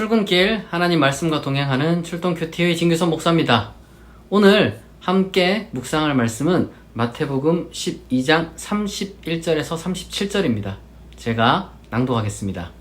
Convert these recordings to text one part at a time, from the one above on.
출근길 하나님 말씀과 동행하는 출동큐티의 진규선 목사입니다. 오늘 함께 묵상할 말씀은 마태복음 12장 31절에서 37절입니다. 제가 낭독하겠습니다.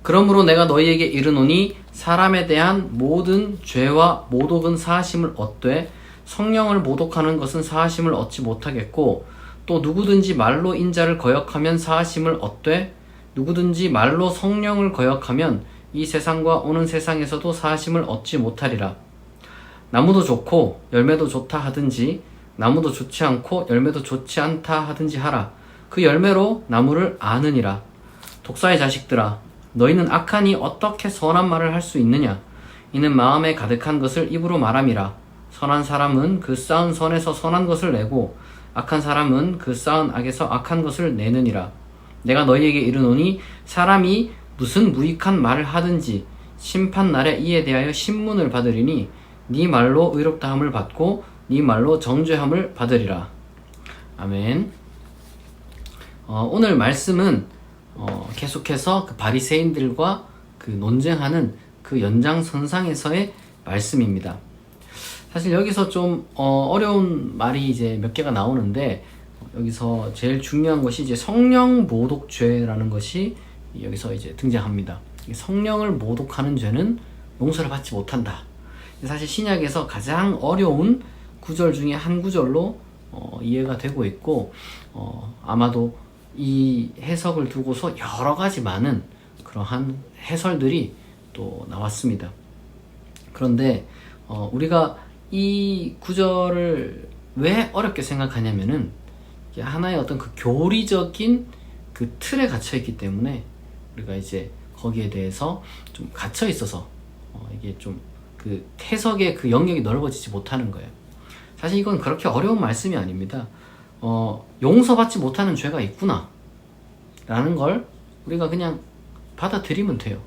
그러므로 내가 너희에게 이르노니 사람에 대한 모든 죄와 모독은 사하심을 얻되 성령을 모독하는 것은 사하심을 얻지 못하겠고 또 누구든지 말로 인자를 거역하면 사하심을 얻되 누구든지 말로 성령을 거역하면 이 세상과 오는 세상에서도 사하심을 얻지 못하리라. 나무도 좋고 열매도 좋다 하든지 나무도 좋지 않고 열매도 좋지 않다 하든지 하라. 그 열매로 나무를 아느니라. 독사의 자식들아, 너희는 악하니 어떻게 선한 말을 할 수 있느냐? 이는 마음에 가득한 것을 입으로 말함이라. 선한 사람은 그 쌓은 선에서 선한 것을 내고 악한 사람은 그 쌓은 악에서 악한 것을 내느니라. 내가 너희에게 이르노니 사람이 무슨 무익한 말을 하든지 심판날에 이에 대하여 신문을 받으리니 네 말로 의롭다함을 받고 네 말로 정죄함을 받으리라. 아멘. 오늘 말씀은 계속해서 그 바리새인들과 그 논쟁하는 그 연장선상에서의 말씀입니다. 사실 여기서 좀 어려운 말이 이제 몇 개가 나오는데 여기서 제일 중요한 것이 이제 성령 모독죄라는 것이 여기서 이제 등장합니다. 성령을 모독하는 죄는 용서를 받지 못한다. 사실 신약에서 가장 어려운 구절 중에 한 구절로 이해가 되고 있고 아마도 이 해석을 두고서 여러 가지 많은 그러한 해설들이 또 나왔습니다. 그런데 우리가 이 구절을 왜 어렵게 생각하냐면은 하나의 어떤 그 교리적인 그 틀에 갇혀 있기 때문에 우리가 이제 거기에 대해서 좀 갇혀 있어서 이게 좀 그 해석의 그 영역이 넓어지지 못하는 거예요. 사실 이건 그렇게 어려운 말씀이 아닙니다. 용서받지 못하는 죄가 있구나 라는 걸 우리가 그냥 받아들이면 돼요.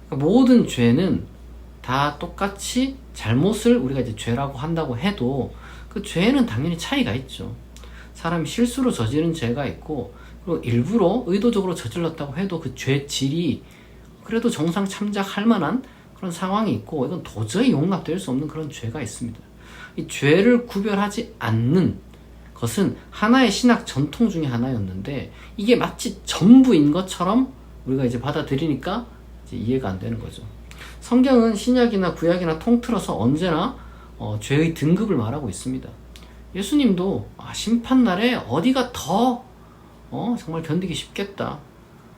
그러니까 모든 죄는 다 똑같이 잘못을 우리가 이제 죄라고 한다고 해도 그 죄에는 당연히 차이가 있죠. 사람이 실수로 저지른 죄가 있고 그리고 일부러 의도적으로 저질렀다고 해도 그 죄 질이 그래도 정상 참작할 만한 그런 상황이 있고 이건 도저히 용납될 수 없는 그런 죄가 있습니다. 이 죄를 구별하지 않는 것은 하나의 신학 전통 중에 하나였는데 이게 마치 전부인 것처럼 우리가 이제 받아들이니까 이제 이해가 안 되는 거죠. 성경은 신약이나 구약이나 통틀어서 언제나 죄의 등급을 말하고 있습니다. 예수님도 심판날에 어디가 더 정말 견디기 쉽겠다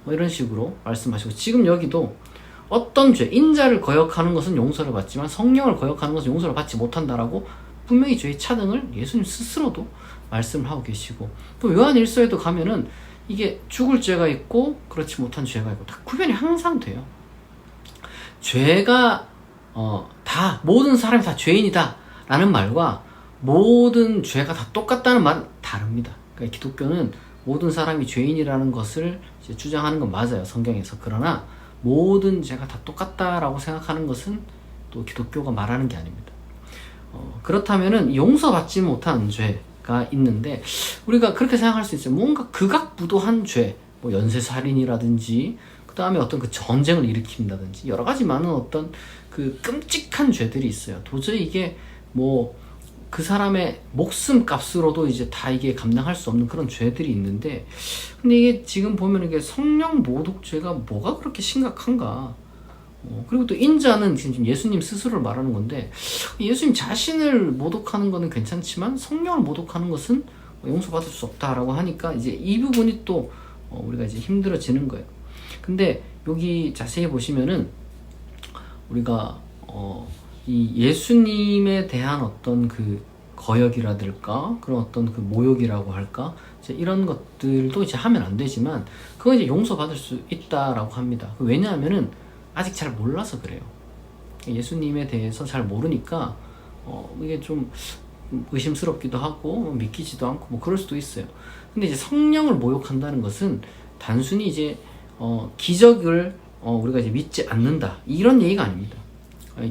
뭐 이런 식으로 말씀하시고 지금 여기도 어떤 죄, 인자를 거역하는 것은 용서를 받지만 성령을 거역하는 것은 용서를 받지 못한다라고 분명히 죄의 차등을 예수님 스스로도 말씀을 하고 계시고 또 요한 1서에도 가면은 이게 죽을 죄가 있고 그렇지 못한 죄가 있고 다 구별이 항상 돼요. 죄가 다 모든 사람이 다 죄인이다 라는 말과 모든 죄가 다 똑같다는 말은 다릅니다. 그러니까 기독교는 모든 사람이 죄인이라는 것을 이제 주장하는 건 맞아요, 성경에서. 그러나 모든 죄가 다 똑같다라고 생각하는 것은 또 기독교가 말하는 게 아닙니다. 그렇다면은 용서받지 못한 죄가 있는데 우리가 그렇게 생각할 수 있어요. 뭔가 극악무도한 죄, 뭐 연쇄살인이라든지 그 다음에 어떤 그 전쟁을 일으킨다든지 여러 가지 많은 어떤 그 끔찍한 죄들이 있어요. 도저히 이게 뭐 그 사람의 목숨 값으로도 이제 다 이게 감당할 수 없는 그런 죄들이 있는데 근데 이게 지금 보면 이게 성령 모독죄가 뭐가 그렇게 심각한가? 그리고 또 인자는 지금 예수님 스스로를 말하는 건데 예수님 자신을 모독하는 거는 괜찮지만 성령을 모독하는 것은 용서받을 수 없다라고 하니까 이제 이 부분이 또 우리가 이제 힘들어지는 거예요. 근데 여기 자세히 보시면은 우리가 이 예수님에 대한 어떤 그 거역이라든가 그런 어떤 그 모욕이라고 할까 이제 이런 것들도 이제 하면 안 되지만 그건 이제 용서받을 수 있다라고 합니다. 왜냐하면은 아직 잘 몰라서 그래요. 예수님에 대해서 잘 모르니까 이게 좀 의심스럽기도 하고 믿기지도 않고 뭐 그럴 수도 있어요. 근데 이제 성령을 모욕한다는 것은 단순히 이제 기적을 우리가 이제 믿지 않는다 이런 얘기가 아닙니다.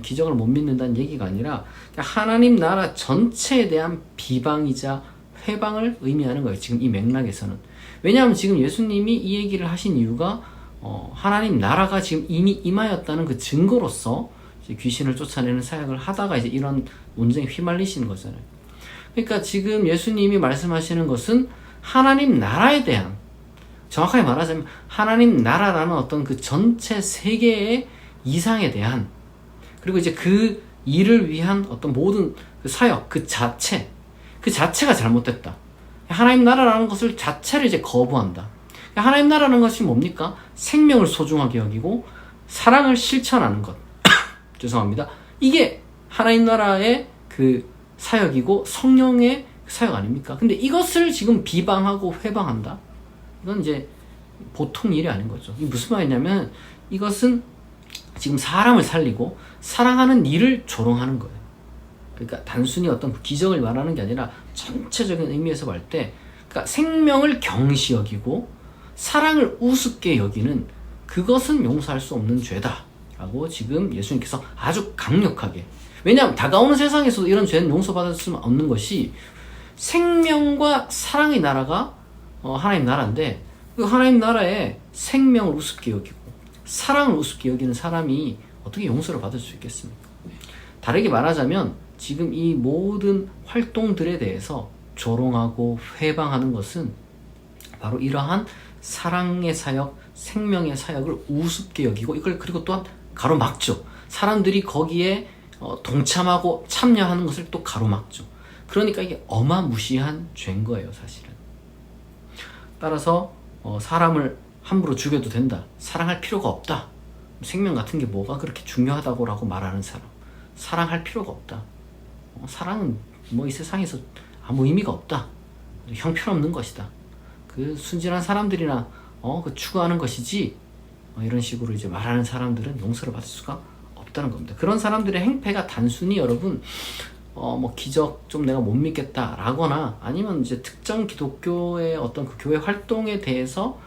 기적을 못 믿는다는 얘기가 아니라 하나님 나라 전체에 대한 비방이자 회방을 의미하는 거예요. 지금 이 맥락에서는. 왜냐하면 지금 예수님이 이 얘기를 하신 이유가 하나님 나라가 지금 이미 임하였다는 그 증거로서 이제 귀신을 쫓아내는 사역을 하다가 이제 이런 논쟁에 휘말리시는 거잖아요. 그러니까 지금 예수님이 말씀하시는 것은 하나님 나라에 대한, 정확하게 말하자면 하나님 나라라는 어떤 그 전체 세계의 이상에 대한, 그리고 이제 그 일을 위한 어떤 모든 그 사역 그 자체가 잘못됐다. 하나님 나라라는 것을 자체를 이제 거부한다. 하나님 나라라는 것이 뭡니까? 생명을 소중하게 여기고 사랑을 실천하는 것. 죄송합니다. 이게 하나님 나라의 그 사역이고 성령의 사역 아닙니까? 근데 이것을 지금 비방하고 회방한다? 이건 이제 보통 일이 아닌 거죠. 이게 무슨 말이냐면 이것은 지금 사람을 살리고 사랑하는 일을 조롱하는 거예요. 그러니까 단순히 어떤 기적을 말하는 게 아니라 전체적인 의미에서 볼 때, 그러니까 생명을 경시 여기고 사랑을 우습게 여기는 그것은 용서할 수 없는 죄다라고 지금 예수님께서 아주 강력하게, 왜냐하면 다가오는 세상에서도 이런 죄는 용서받을 수 없는 것이, 생명과 사랑의 나라가 하나님 나라인데 그 하나님 나라에 생명을 우습게 여기고 사랑을 우습게 여기는 사람이 어떻게 용서를 받을 수 있겠습니까? 다르게 말하자면 지금 이 모든 활동들에 대해서 조롱하고 회방하는 것은 바로 이러한 사랑의 사역, 생명의 사역을 우습게 여기고 이걸 그리고 또한 가로막죠. 사람들이 거기에 동참하고 참여하는 것을 또 가로막죠. 그러니까 이게 어마무시한 죄인 거예요, 사실은. 따라서 사람을 함부로 죽여도 된다, 사랑할 필요가 없다, 생명 같은 게 뭐가 그렇게 중요하다고 말하는 사람, 사랑할 필요가 없다, 사랑은 뭐 이 세상에서 아무 의미가 없다, 형편없는 것이다, 그 순진한 사람들이나 그 추구하는 것이지, 이런 식으로 이제 말하는 사람들은 용서를 받을 수가 없다는 겁니다. 그런 사람들의 행패가 단순히 여러분 뭐 기적 좀 내가 못 믿겠다라거나 아니면 이제 특정 기독교의 어떤 그 교회 활동에 대해서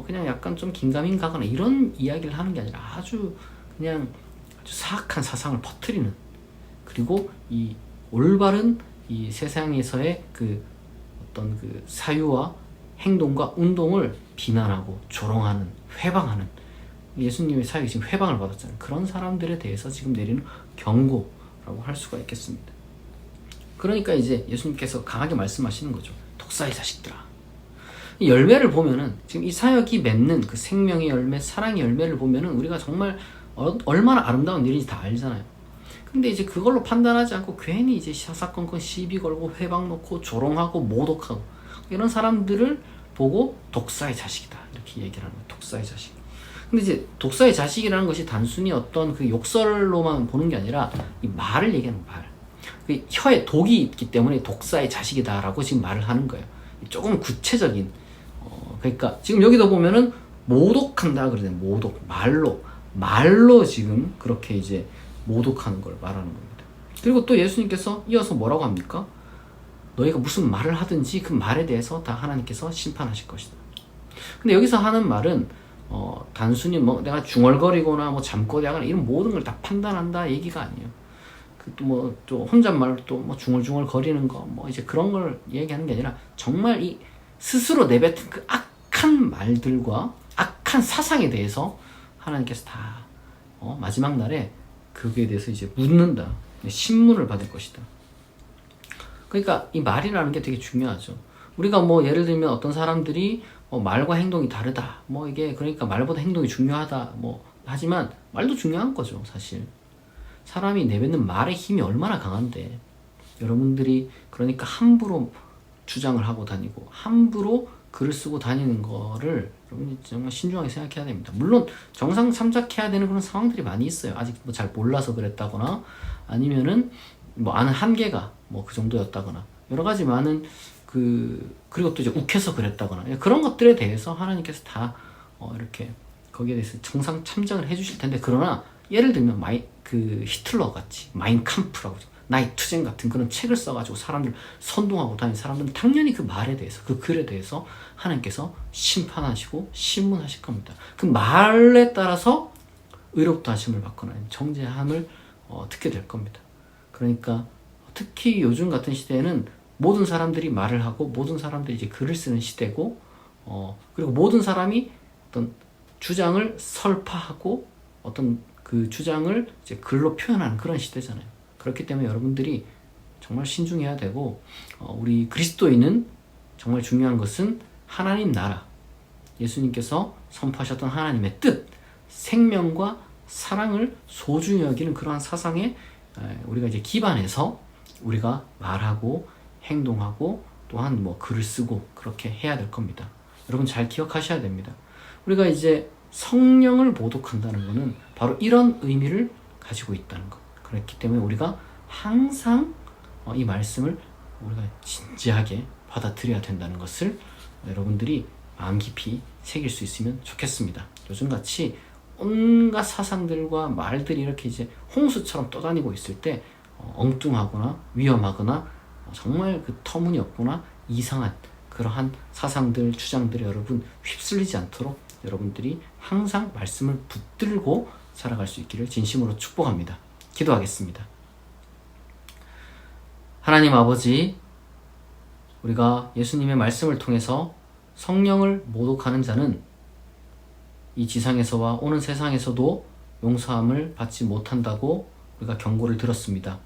그냥 약간 좀 긴가민 가거나 이런 이야기를 하는 게 아니라 아주 그냥 아주 사악한 사상을 퍼뜨리는, 그리고 이 올바른 이 세상에서의 그 어떤 그 사유와 행동과 운동을 비난하고 조롱하는, 회방하는, 예수님의 사역이 지금 회방을 받았잖아요. 그런 사람들에 대해서 지금 내리는 경고라고 할 수가 있겠습니다. 그러니까 이제 예수님께서 강하게 말씀하시는 거죠. 독사의 자식들아. 이 열매를 보면은 지금 이 사역이 맺는 그 생명의 열매, 사랑의 열매를 보면은 우리가 정말 얼마나 아름다운 일인지 다 알잖아요. 근데 이제 그걸로 판단하지 않고 괜히 이제 사사건건 시비 걸고 회방 놓고 조롱하고 모독하고 이런 사람들을 보고 독사의 자식이다 이렇게 얘기를 하는 거예요. 독사의 자식. 근데 이제 독사의 자식이라는 것이 단순히 어떤 그 욕설로만 보는 게 아니라 이 말을 얘기하는 말. 그 혀에 독이 있기 때문에 독사의 자식이다라고 지금 말을 하는 거예요. 조금 구체적인. 그러니까 지금 여기도 보면은 모독한다 그러잖아요. 모독. 말로 지금 그렇게 이제 모독하는 걸 말하는 겁니다. 그리고 또 예수님께서 이어서 뭐라고 합니까? 너희가 무슨 말을 하든지 그 말에 대해서 다 하나님께서 심판하실 것이다. 근데 여기서 하는 말은 단순히 뭐 내가 중얼거리거나 뭐 잠꼬대하거나 이런 모든 걸 다 판단한다 얘기가 아니에요. 또 혼잣말로 또 뭐 중얼중얼 거리는 거 뭐 이제 그런 걸 얘기하는 게 아니라 정말 이 스스로 내뱉은 그 악한 말들과 악한 사상에 대해서 하나님께서 다 마지막 날에 그거에 대해서 이제 묻는다, 신문을 받을 것이다. 그러니까 이 말이라는 게 되게 중요하죠. 우리가 뭐 예를 들면 어떤 사람들이 말과 행동이 다르다, 뭐 이게 그러니까 말보다 행동이 중요하다, 뭐 하지만 말도 중요한 거죠, 사실. 사람이 내뱉는 말의 힘이 얼마나 강한데, 여러분들이 그러니까 함부로 주장을 하고 다니고 함부로 글을 쓰고 다니는 거를 여러분이 정말 신중하게 생각해야 됩니다. 물론 정상 참작해야 되는 그런 상황들이 많이 있어요. 아직 뭐 잘 몰라서 그랬다거나 아니면은 뭐 아는 한계가 뭐 그 정도였다거나 여러 가지 많은 그리고 또 이제 욱해서 그랬다거나 그런 것들에 대해서 하나님께서 다 이렇게 거기에 대해서 정상 참작을 해주실 텐데, 그러나 예를 들면 히틀러 같이 마인캄프라고 나이 투쟁 같은 그런 책을 써가지고 사람들 선동하고 다니는 사람들은 당연히 그 말에 대해서, 그 글에 대해서 하나님께서 심판하시고 신문하실 겁니다. 그 말에 따라서 의롭다 하심을 받거나 정죄함을 듣게 될 겁니다. 그러니까 특히 요즘 같은 시대에는 모든 사람들이 말을 하고 모든 사람들이 이제 글을 쓰는 시대고, 그리고 모든 사람이 어떤 주장을 설파하고 어떤 그 주장을 이제 글로 표현하는 그런 시대잖아요. 그렇기 때문에 여러분들이 정말 신중해야 되고, 우리 그리스도인은 정말 중요한 것은 하나님 나라, 예수님께서 선포하셨던 하나님의 뜻, 생명과 사랑을 소중히 여기는 그러한 사상에 우리가 이제 기반해서 우리가 말하고 행동하고 또한 뭐 글을 쓰고 그렇게 해야 될 겁니다. 여러분 잘 기억하셔야 됩니다. 우리가 이제 성령을 모독한다는 것은 바로 이런 의미를 가지고 있다는 것. 그렇기 때문에 우리가 항상 이 말씀을 우리가 진지하게 받아들여야 된다는 것을 여러분들이 마음 깊이 새길 수 있으면 좋겠습니다. 요즘같이 온갖 사상들과 말들이 이렇게 이제 홍수처럼 떠다니고 있을 때 엉뚱하거나 위험하거나 정말 그 터무니없거나 이상한 그러한 사상들, 주장들에 여러분 휩쓸리지 않도록 여러분들이 항상 말씀을 붙들고 살아갈 수 있기를 진심으로 축복합니다. 기도하겠습니다. 하나님 아버지, 우리가 예수님의 말씀을 통해서 성령을 모독하는 자는 이 지상에서와 오는 세상에서도 용서함을 받지 못한다고 우리가 경고를 들었습니다.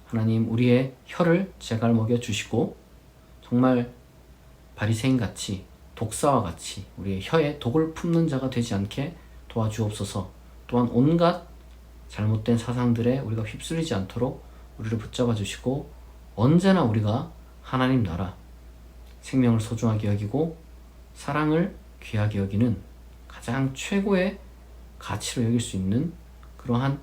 하나님, 우리의 혀를 제갈 먹여 주시고 정말 바리새인같이 독사와 같이 우리의 혀에 독을 품는 자가 되지 않게 도와주옵소서. 또한 온갖 잘못된 사상들에 우리가 휩쓸리지 않도록 우리를 붙잡아 주시고, 언제나 우리가 하나님 나라, 생명을 소중하게 여기고 사랑을 귀하게 여기는 가장 최고의 가치로 여길 수 있는 그러한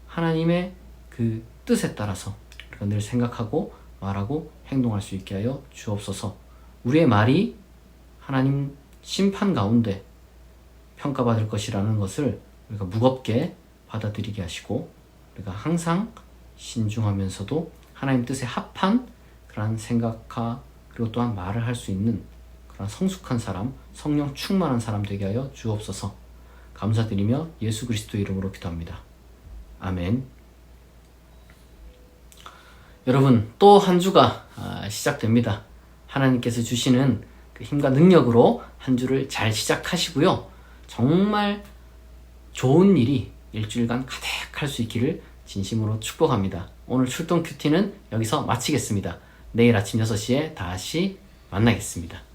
하나님의 그 뜻에 따라서 우리가 늘 생각하고 말하고 행동할 수 있게 하여 주옵소서. 우리의 말이 하나님 심판 가운데 평가받을 것이라는 것을 우리가 무겁게 받아들이게 하시고, 우리가 항상 신중하면서도 하나님 뜻에 합한 그러한 생각과 그리고 또한 말을 할 수 있는 그런 성숙한 사람, 성령 충만한 사람 되게 하여 주옵소서. 감사드리며 예수 그리스도 이름으로 기도합니다. 아멘. 여러분, 또 한 주가 시작됩니다. 하나님께서 주시는 그 힘과 능력으로 한 주를 잘 시작하시고요. 정말 좋은 일이 일주일간 가득할 수 있기를 진심으로 축복합니다. 오늘 출동 큐티는 여기서 마치겠습니다. 내일 아침 6시에 다시 만나겠습니다.